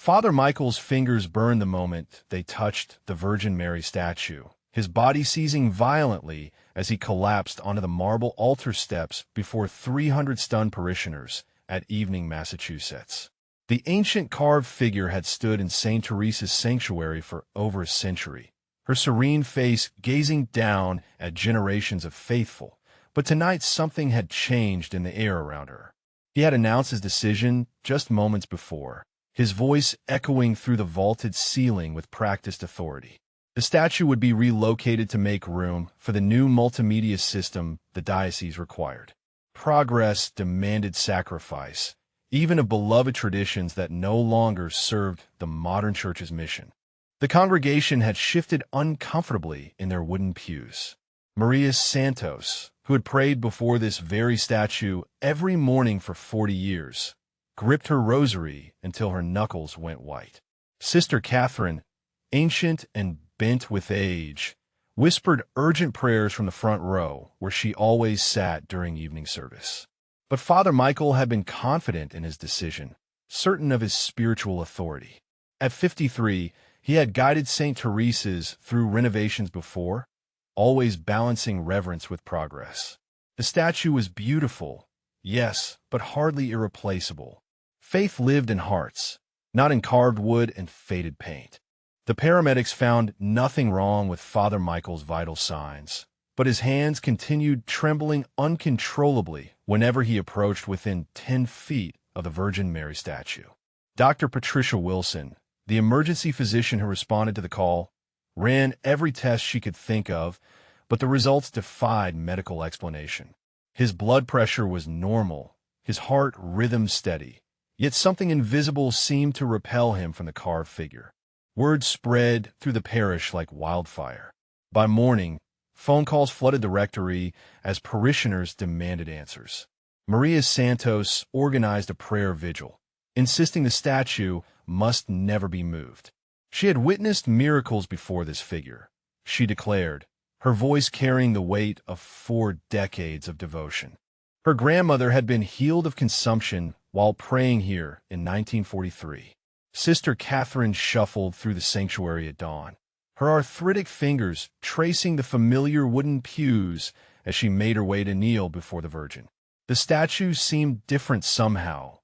Father Michael's fingers burned the moment they touched the Virgin Mary statue, his body seizing violently as he collapsed onto the marble altar steps before 300 stunned parishioners at Evening, Massachusetts. The ancient carved figure had stood in St. Teresa's sanctuary for over a century, her serene face gazing down at generations of faithful. But tonight something had changed in the air around her. He had announced his decision just moments before, his voice echoing through the vaulted ceiling with practiced authority. The statue would be relocated to make room for the new multimedia system the diocese required. Progress demanded sacrifice, even of beloved traditions that no longer served the modern church's mission. The congregation had shifted uncomfortably in their wooden pews. Maria Santos, who had prayed before this very statue every morning for 40 years, gripped her rosary until her knuckles went white. Sister Catherine, ancient and bent with age, whispered urgent prayers from the front row where she always sat during evening service. But Father Michael had been confident in his decision, certain of his spiritual authority. At 53, he had guided St. Teresa's through renovations before, always balancing reverence with progress. The statue was beautiful, yes, but hardly irreplaceable. Faith lived in hearts, not in carved wood and faded paint. The paramedics found nothing wrong with Father Michael's vital signs, but his hands continued trembling uncontrollably whenever he approached within 10 feet of the Virgin Mary statue. Dr. Patricia Wilson, the emergency physician who responded to the call, ran every test she could think of, but the results defied medical explanation. His blood pressure was normal, his heart rhythm steady, yet something invisible seemed to repel him from the carved figure. Word spread through the parish like wildfire. By morning, phone calls flooded the rectory as parishioners demanded answers. Maria Santos organized a prayer vigil, insisting the statue must never be moved. She had witnessed miracles before this figure, she declared, her voice carrying the weight of 4 decades of devotion. Her grandmother had been healed of consumption while praying here in 1943. Sister Catherine shuffled through the sanctuary at dawn, her arthritic fingers tracing the familiar wooden pews as she made her way to kneel before the Virgin. The statue seemed different somehow,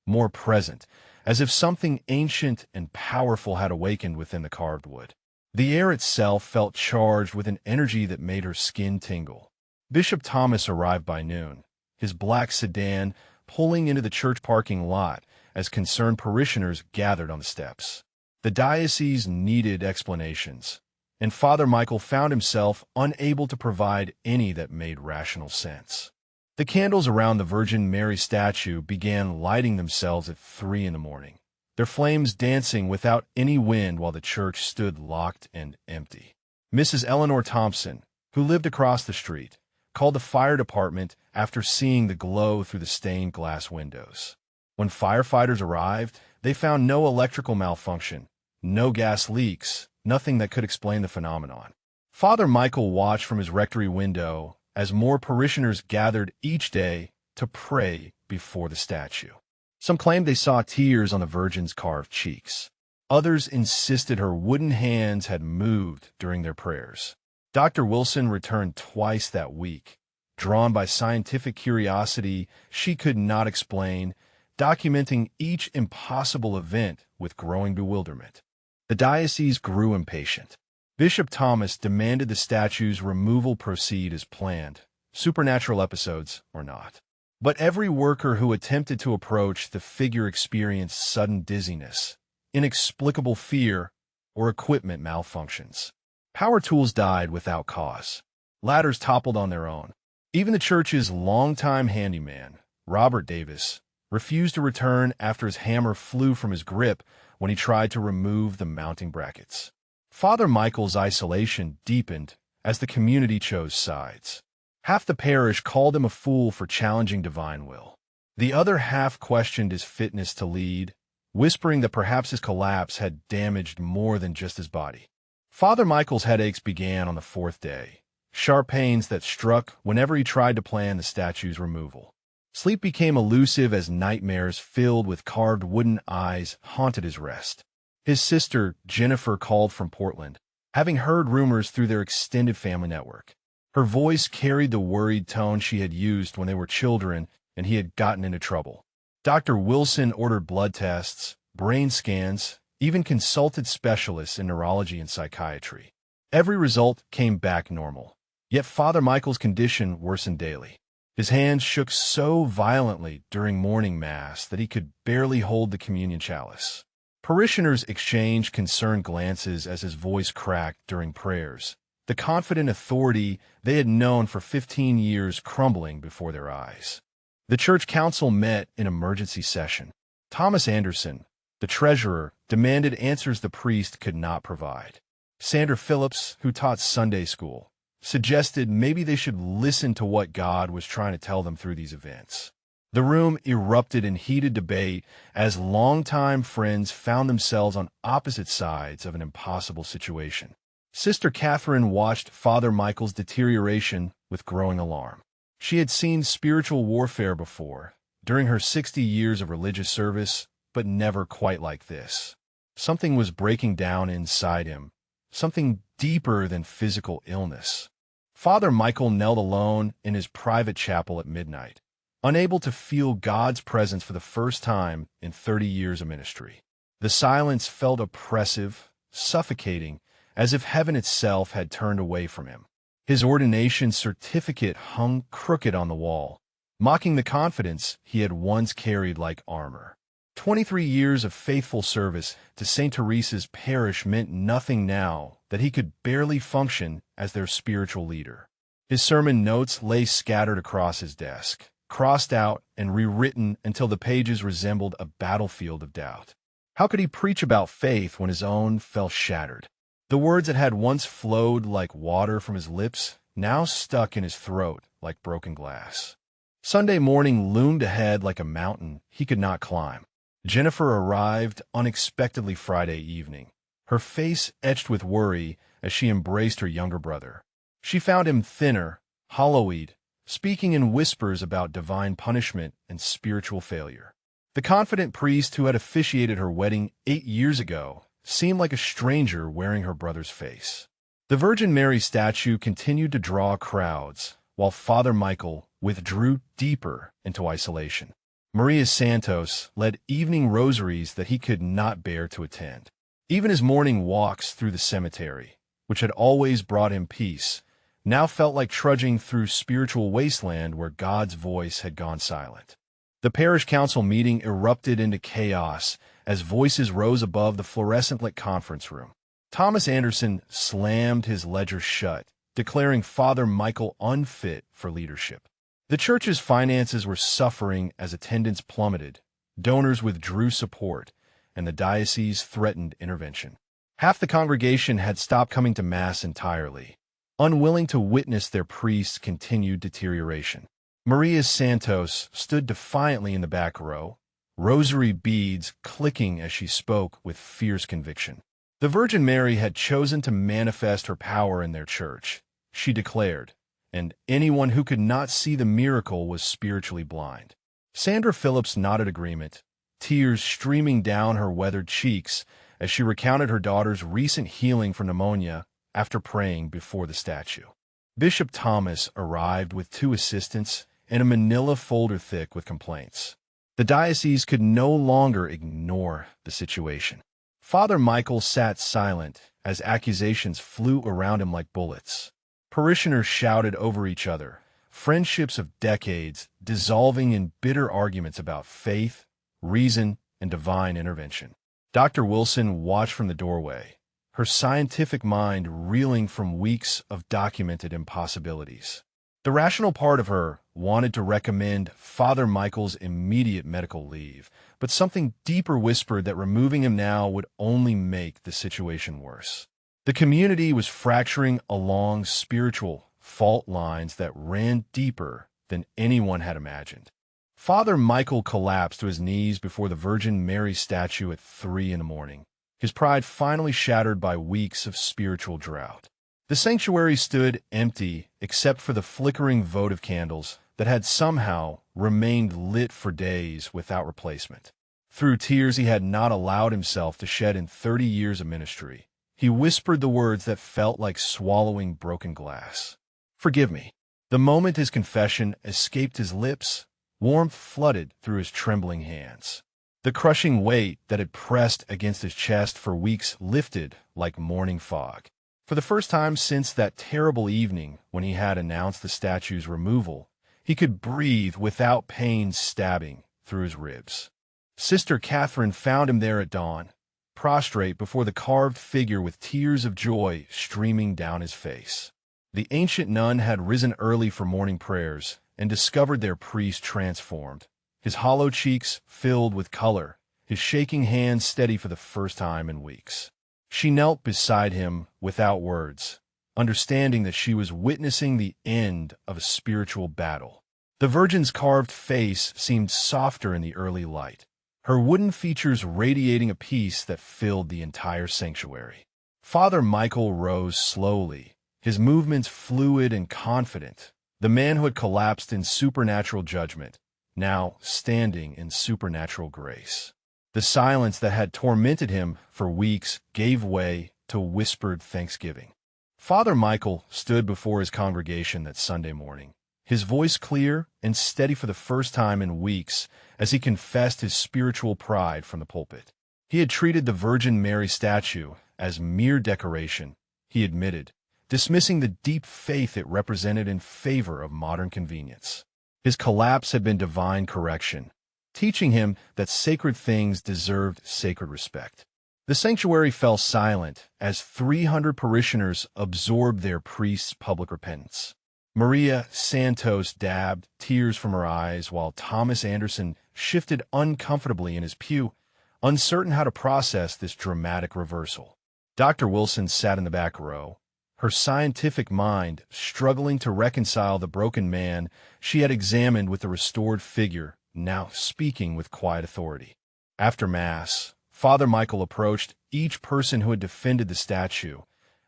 more present, as if something ancient and powerful had awakened within the carved wood. The air itself felt charged with an energy that made her skin tingle. Bishop Thomas arrived by noon, his black sedan pulling into the church parking lot as concerned parishioners gathered on the steps. The diocese needed explanations, and Father Michael found himself unable to provide any that made rational sense. The candles around the Virgin Mary statue began lighting themselves at 3 in the morning, their flames dancing without any wind while the church stood locked and empty. Mrs. Eleanor Thompson, who lived across the street, called the fire department after seeing the glow through the stained glass windows. When firefighters arrived, they found no electrical malfunction, no gas leaks, nothing that could explain the phenomenon. Father Michael watched from his rectory window as more parishioners gathered each day to pray before the statue. Some claimed they saw tears on the Virgin's carved cheeks. Others insisted her wooden hands had moved during their prayers. Dr. Wilson returned twice that week, drawn by scientific curiosity she could not explain, documenting each impossible event with growing bewilderment. The diocese grew impatient. Bishop Thomas demanded the statue's removal proceed as planned, supernatural episodes or not. But every worker who attempted to approach the figure experienced sudden dizziness, inexplicable fear, or equipment malfunctions. Power tools died without cause. Ladders toppled on their own. Even the church's longtime handyman, Robert Davis, refused to return after his hammer flew from his grip when he tried to remove the mounting brackets. Father Michael's isolation deepened as the community chose sides. Half the parish called him a fool for challenging divine will. The other half questioned his fitness to lead, whispering that perhaps his collapse had damaged more than just his body. Father Michael's headaches began on the 4th day, sharp pains that struck whenever he tried to plan the statue's removal. Sleep became elusive as nightmares filled with carved wooden eyes haunted his rest. His sister, Jennifer, called from Portland, having heard rumors through their extended family network. Her voice carried the worried tone she had used when they were children and he had gotten into trouble. Dr. Wilson ordered blood tests, brain scans, even consulted specialists in neurology and psychiatry. Every result came back normal. Yet Father Michael's condition worsened daily. His hands shook so violently during morning mass that he could barely hold the communion chalice. Parishioners exchanged concerned glances as his voice cracked during prayers, the confident authority they had known for 15 years crumbling before their eyes. The church council met in emergency session. Thomas Anderson, the treasurer, demanded answers the priest could not provide. Sandra Phillips, who taught Sunday school, suggested maybe they should listen to what God was trying to tell them through these events. The room erupted in heated debate as longtime friends found themselves on opposite sides of an impossible situation. Sister Catherine watched Father Michael's deterioration with growing alarm. She had seen spiritual warfare before, during her 60 years of religious service, but never quite like this. Something was breaking down inside him, something deeper than physical illness. Father Michael knelt alone in his private chapel at midnight, unable to feel God's presence for the first time in 30 years of ministry. The silence felt oppressive, suffocating, as if heaven itself had turned away from him. His ordination certificate hung crooked on the wall, mocking the confidence he had once carried like armor. 23 years of faithful service to St. Teresa's parish meant nothing now that he could barely function as their spiritual leader. His sermon notes lay scattered across his desk, crossed out and rewritten until the pages resembled a battlefield of doubt. How could he preach about faith when his own fell shattered? The words that had once flowed like water from his lips now stuck in his throat like broken glass. Sunday morning loomed ahead like a mountain he could not climb. Jennifer arrived unexpectedly Friday evening, her face etched with worry as she embraced her younger brother. She found him thinner, hollow-eyed, speaking in whispers about divine punishment and spiritual failure. The confident priest who had officiated her wedding 8 years ago seemed like a stranger wearing her brother's face. The Virgin Mary statue continued to draw crowds, while Father Michael withdrew deeper into isolation. Maria Santos led evening rosaries that he could not bear to attend. Even his morning walks through the cemetery, which had always brought him peace, now felt like trudging through spiritual wasteland where God's voice had gone silent. The parish council meeting erupted into chaos as voices rose above the fluorescent-lit conference room. Thomas Anderson slammed his ledger shut, declaring Father Michael unfit for leadership. The church's finances were suffering as attendance plummeted, donors withdrew support, and the diocese threatened intervention. Half the congregation had stopped coming to Mass entirely, unwilling to witness their priest's continued deterioration. Maria Santos stood defiantly in the back row, rosary beads clicking as she spoke with fierce conviction. The Virgin Mary had chosen to manifest her power in their church, she declared, and anyone who could not see the miracle was spiritually blind. Sandra Phillips nodded agreement, tears streaming down her weathered cheeks as she recounted her daughter's recent healing from pneumonia after praying before the statue. Bishop Thomas arrived with 2 assistants and a manila folder thick with complaints. The diocese could no longer ignore the situation. Father Michael sat silent as accusations flew around him like bullets. Parishioners shouted over each other, friendships of decades dissolving in bitter arguments about faith, reason, and divine intervention. Dr. Wilson watched from the doorway, her scientific mind reeling from weeks of documented impossibilities. The rational part of her wanted to recommend Father Michael's immediate medical leave, but something deeper whispered that removing him now would only make the situation worse. The community was fracturing along spiritual fault lines that ran deeper than anyone had imagined. Father Michael collapsed to his knees before the Virgin Mary statue at 3 a.m, his pride finally shattered by weeks of spiritual drought. The sanctuary stood empty except for the flickering votive candles that had somehow remained lit for days without replacement. Through tears he had not allowed himself to shed in 30 years of ministry, he whispered the words that felt like swallowing broken glass. "Forgive me." The moment his confession escaped his lips, warmth flooded through his trembling hands. The crushing weight that had pressed against his chest for weeks lifted like morning fog. For the first time since that terrible evening when he had announced the statue's removal, he could breathe without pain stabbing through his ribs. Sister Catherine found him there at dawn, prostrate before the carved figure with tears of joy streaming down his face. The ancient nun had risen early for morning prayers and discovered their priest transformed, his hollow cheeks filled with color, his shaking hands steady for the first time in weeks. She knelt beside him without words, understanding that she was witnessing the end of a spiritual battle. The Virgin's carved face seemed softer in the early light, her wooden features radiating a peace that filled the entire sanctuary. Father Michael rose slowly, his movements fluid and confident, the man who had collapsed in supernatural judgment, now standing in supernatural grace. The silence that had tormented him for weeks gave way to whispered thanksgiving. Father Michael stood before his congregation that Sunday morning, his voice clear and steady for the first time in weeks as he confessed his spiritual pride from the pulpit. He had treated the Virgin Mary statue as mere decoration, he admitted, dismissing the deep faith it represented in favor of modern convenience. His collapse had been divine correction, teaching him that sacred things deserved sacred respect. The sanctuary fell silent as 300 parishioners absorbed their priest's public repentance. Maria Santos dabbed tears from her eyes while Thomas Anderson shifted uncomfortably in his pew, uncertain how to process this dramatic reversal. Dr. Wilson sat in the back row, her scientific mind struggling to reconcile the broken man she had examined with the restored figure, now speaking with quiet authority. After Mass, Father Michael approached each person who had defended the statue,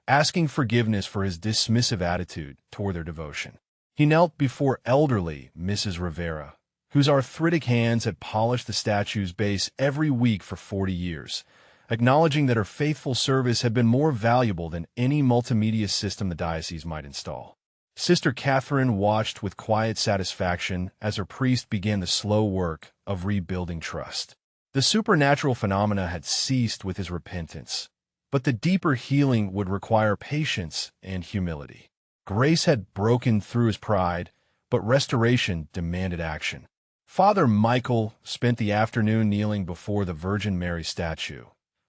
asking forgiveness for his dismissive attitude toward their devotion. He knelt before elderly Mrs. Rivera, whose arthritic hands had polished the statue's base every week for 40 years, acknowledging that her faithful service had been more valuable than any multimedia system the diocese might install. Sister Catherine watched with quiet satisfaction as her priest began the slow work of rebuilding trust. The supernatural phenomena had ceased with his repentance, but the deeper healing would require patience and humility. Grace had broken through his pride, but restoration demanded action. Father Michael spent the afternoon kneeling before the Virgin Mary statue,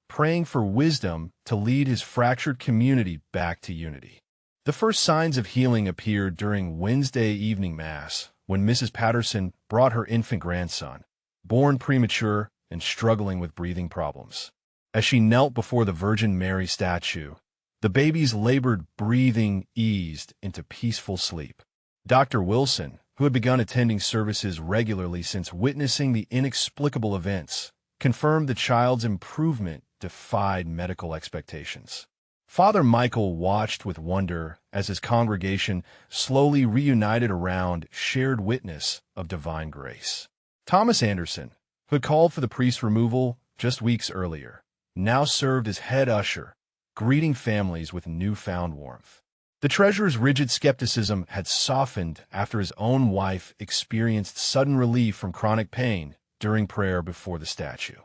praying for wisdom to lead his fractured community back to unity. The first signs of healing appeared during Wednesday evening Mass, when Mrs. Patterson brought her infant grandson, born premature and struggling with breathing problems. As she knelt before the Virgin Mary statue, the baby's labored breathing eased into peaceful sleep. Dr. Wilson, who had begun attending services regularly since witnessing the inexplicable events, confirmed the child's improvement defied medical expectations. Father Michael watched with wonder as his congregation slowly reunited around shared witness of divine grace. Thomas Anderson, who had called for the priest's removal just weeks earlier, now served as head usher, greeting families with newfound warmth. The treasurer's rigid skepticism had softened after his own wife experienced sudden relief from chronic pain during prayer before the statue.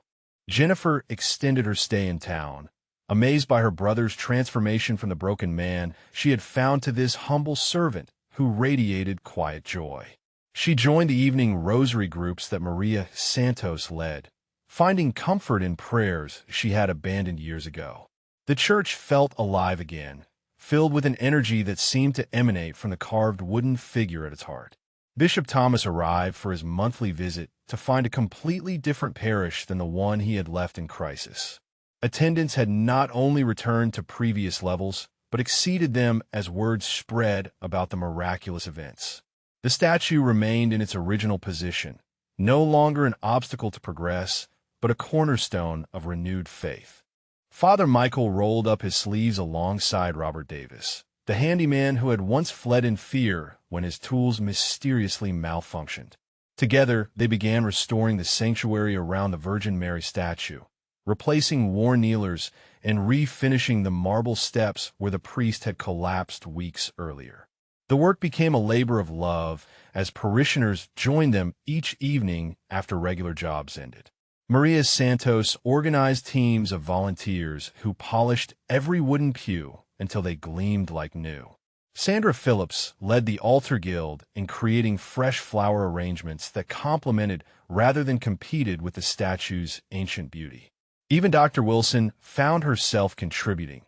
Jennifer extended her stay in town, amazed by her brother's transformation from the broken man she had found to this humble servant who radiated quiet joy. She joined the evening rosary groups that Maria Santos led, finding comfort in prayers she had abandoned years ago. The church felt alive again, filled with an energy that seemed to emanate from the carved wooden figure at its heart. Bishop Thomas arrived for his monthly visit to find a completely different parish than the one he had left in crisis. Attendance had not only returned to previous levels, but exceeded them as word spread about the miraculous events. The statue remained in its original position, no longer an obstacle to progress, but a cornerstone of renewed faith. Father Michael rolled up his sleeves alongside Robert Davis, the handyman who had once fled in fear when his tools mysteriously malfunctioned. Together, they began restoring the sanctuary around the Virgin Mary statue, replacing worn kneelers and refinishing the marble steps where the priest had collapsed weeks earlier. The work became a labor of love as parishioners joined them each evening after regular jobs ended. Maria Santos organized teams of volunteers who polished every wooden pew until they gleamed like new. Sandra Phillips led the altar guild in creating fresh flower arrangements that complemented rather than competed with the statue's ancient beauty. Even Dr. Wilson found herself contributing,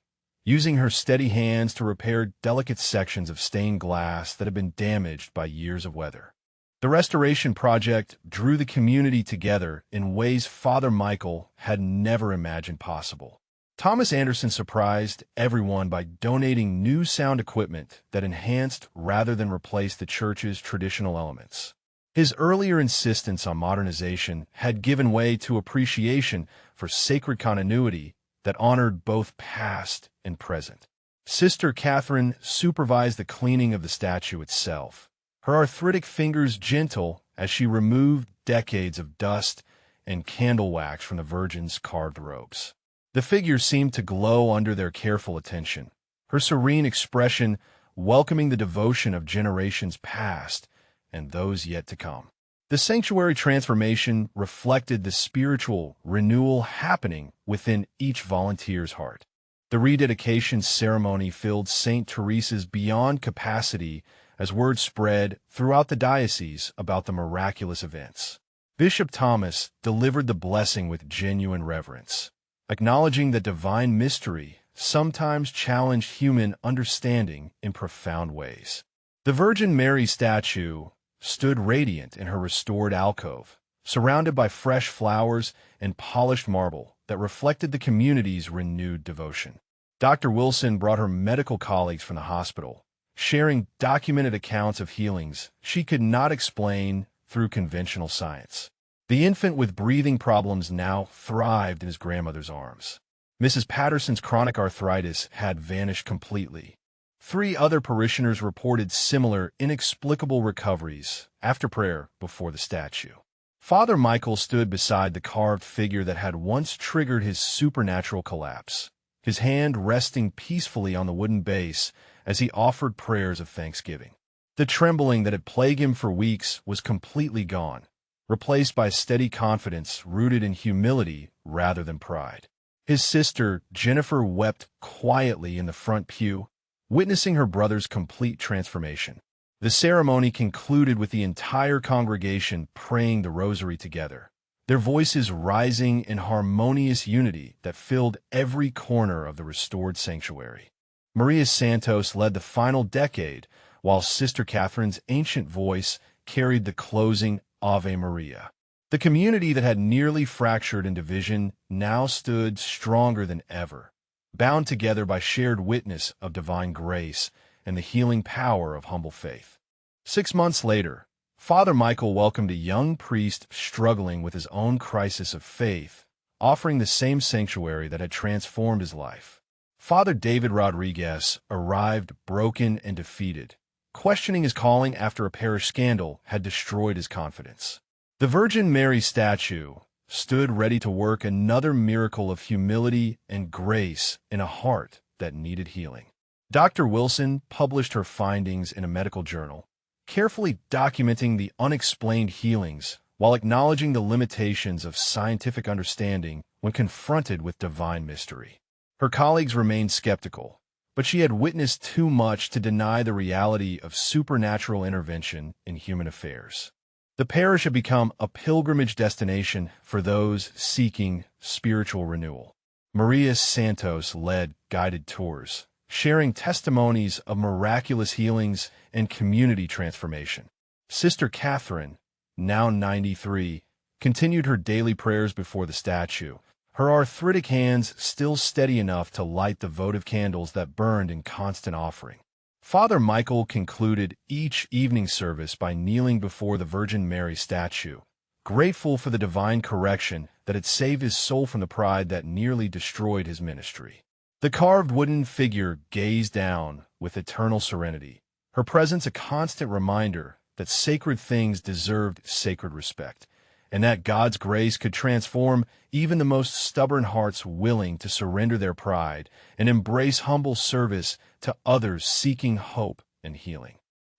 using her steady hands to repair delicate sections of stained glass that had been damaged by years of weather. The restoration project drew the community together in ways Father Michael had never imagined possible. Thomas Anderson surprised everyone by donating new sound equipment that enhanced rather than replaced the church's traditional elements. His earlier insistence on modernization had given way to appreciation for sacred continuity that honored both past and present. Sister Catherine supervised the cleaning of the statue itself, her arthritic fingers gentle as she removed decades of dust and candle wax from the Virgin's carved robes. The figure seemed to glow under their careful attention, her serene expression welcoming the devotion of generations past and those yet to come. The sanctuary transformation reflected the spiritual renewal happening within each volunteer's heart. The rededication ceremony filled St. Teresa's beyond capacity as word spread throughout the diocese about the miraculous events. Bishop Thomas delivered the blessing with genuine reverence, acknowledging that divine mystery sometimes challenged human understanding in profound ways. The Virgin Mary statue stood radiant in her restored alcove, surrounded by fresh flowers and polished marble that reflected the community's renewed devotion. Dr. Wilson brought her medical colleagues from the hospital, sharing documented accounts of healings she could not explain through conventional science. The infant with breathing problems now thrived in his grandmother's arms. Mrs. Patterson's chronic arthritis had vanished completely. 3 other parishioners reported similar, inexplicable recoveries after prayer before the statue. Father Michael stood beside the carved figure that had once triggered his supernatural collapse, his hand resting peacefully on the wooden base as he offered prayers of thanksgiving. The trembling that had plagued him for weeks was completely gone, replaced by steady confidence rooted in humility rather than pride. His sister, Jennifer, wept quietly in the front pew, witnessing her brother's complete transformation. The ceremony concluded with the entire congregation praying the rosary together, their voices rising in harmonious unity that filled every corner of the restored sanctuary. Maria Santos led the final decade, while Sister Catherine's ancient voice carried the closing Ave Maria. The community that had nearly fractured in division now stood stronger than ever, bound together by shared witness of divine grace and the healing power of humble faith. 6 months later, Father Michael welcomed a young priest struggling with his own crisis of faith, offering the same sanctuary that had transformed his life. Father David Rodriguez arrived broken and defeated, questioning his calling after a parish scandal had destroyed his confidence. The Virgin Mary statue stood ready to work another miracle of humility and grace in a heart that needed healing. Dr. Wilson published her findings in a medical journal, carefully documenting the unexplained healings while acknowledging the limitations of scientific understanding when confronted with divine mystery. Her colleagues remained skeptical, but she had witnessed too much to deny the reality of supernatural intervention in human affairs. The parish had become a pilgrimage destination for those seeking spiritual renewal. Maria Santos led guided tours, sharing testimonies of miraculous healings and community transformation. Sister Catherine, now 93, continued her daily prayers before the statue, her arthritic hands still steady enough to light the votive candles that burned in constant offering. Father Michael concluded each evening service by kneeling before the Virgin Mary statue, grateful for the divine correction that had saved his soul from the pride that nearly destroyed his ministry. The carved wooden figure gazed down with eternal serenity, her presence a constant reminder that sacred things deserved sacred respect, and that God's grace could transform even the most stubborn hearts willing to surrender their pride and embrace humble service to others seeking hope and healing.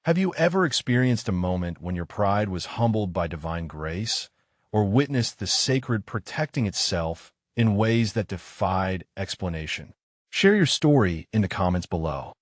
Have you ever experienced a moment when your pride was humbled by divine grace, or witnessed the sacred protecting itself in ways that defied explanation? Share your story in the comments below.